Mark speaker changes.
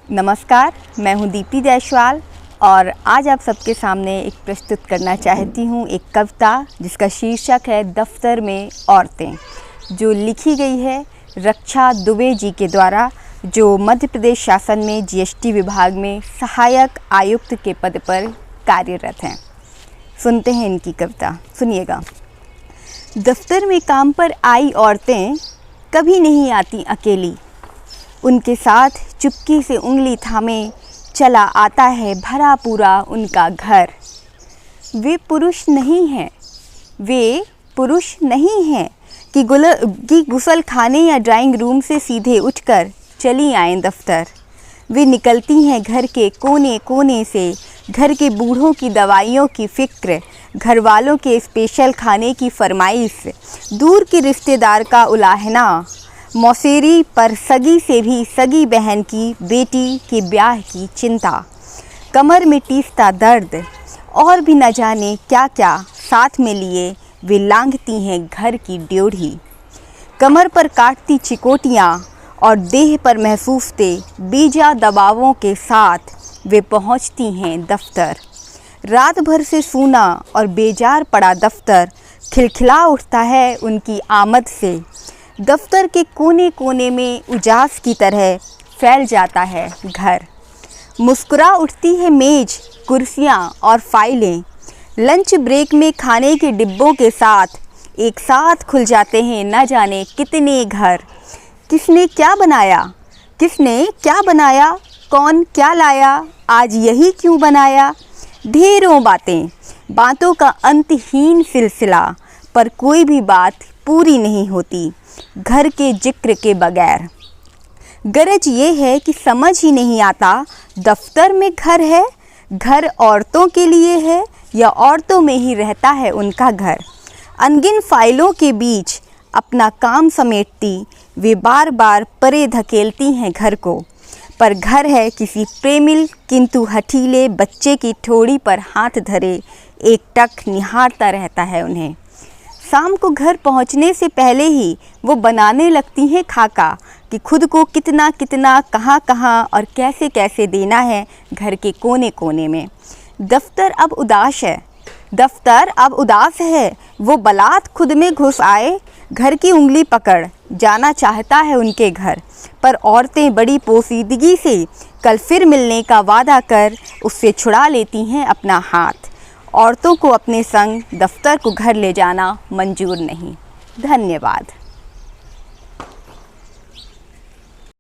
Speaker 1: नमस्कार, मैं हूं दीप्ति जायसवाल और आज आप सबके सामने एक प्रस्तुत करना चाहती हूं एक कविता जिसका शीर्षक है दफ्तर में औरतें, जो लिखी गई है रक्षा दुबे जी के द्वारा, जो मध्य प्रदेश शासन में जीएसटी विभाग में सहायक आयुक्त के पद पर कार्यरत हैं। सुनते हैं इनकी कविता, सुनिएगा। दफ्तर में काम पर आई औरतें कभी नहीं आती अकेली, उनके साथ चुपके से उंगली थामे चला आता है भरा पूरा उनका घर। वे पुरुष नहीं हैं कि गुसल खाने या ड्राइंग रूम से सीधे उठकर चली आएं दफ्तर। वे निकलती हैं घर के कोने कोने से, घर के बूढ़ों की दवाइयों की फ़िक्र, घर वालों के स्पेशल खाने की फरमाइश, दूर के रिश्तेदार का उलाहना, मौसेरी पर सगी से भी सगी बहन की बेटी के ब्याह की चिंता, कमर में टीसता दर्द और भी न जाने क्या क्या साथ में लिए वे लांघती हैं घर की ड्योढ़ी। कमर पर काटती चिकोटियाँ और देह पर महसूसते बीजा दबावों के साथ वे पहुँचती हैं दफ्तर। रात भर से सूना और बेजार पड़ा दफ्तर खिलखिला उठता है उनकी आमद से। दफ्तर के कोने कोने में उजास की तरह फैल जाता है घर। मुस्कुरा उठती है मेज, कुर्सियाँ और फाइलें। लंच ब्रेक में खाने के डिब्बों के साथ एक साथ खुल जाते हैं न जाने कितने घर। किसने क्या बनाया, कौन क्या लाया, आज यही क्यों बनाया। ढेरों बातों का अंतहीन सिलसिला, पर कोई भी बात पूरी नहीं होती घर के जिक्र के बगैर। गरज ये है कि समझ ही नहीं आता दफ्तर में घर औरतों के लिए है या औरतों में ही रहता है उनका घर। अनगिन फाइलों के बीच अपना काम समेटती वे बार बार परे धकेलती हैं घर को, पर घर है किसी प्रेमिल किंतु हठीले बच्चे की ठोड़ी पर हाथ धरे एकटक निहारता रहता है उन्हें। शाम को घर पहुंचने से पहले ही वो बनाने लगती हैं खाका कि खुद को कितना कितना कहाँ कहाँ और कैसे कैसे देना है घर के कोने कोने में। दफ्तर अब उदास है, वो बलात् खुद में घुस आए, घर की उंगली पकड़ जाना चाहता है उनके घर, पर औरतें बड़ी पोसीदगी से कल फिर मिलने का वादा कर उससे छुड़ा लेती हैं अपना हाथ। औरतों को अपने संग दफ्तर को घर ले जाना मंजूर नहीं। धन्यवाद।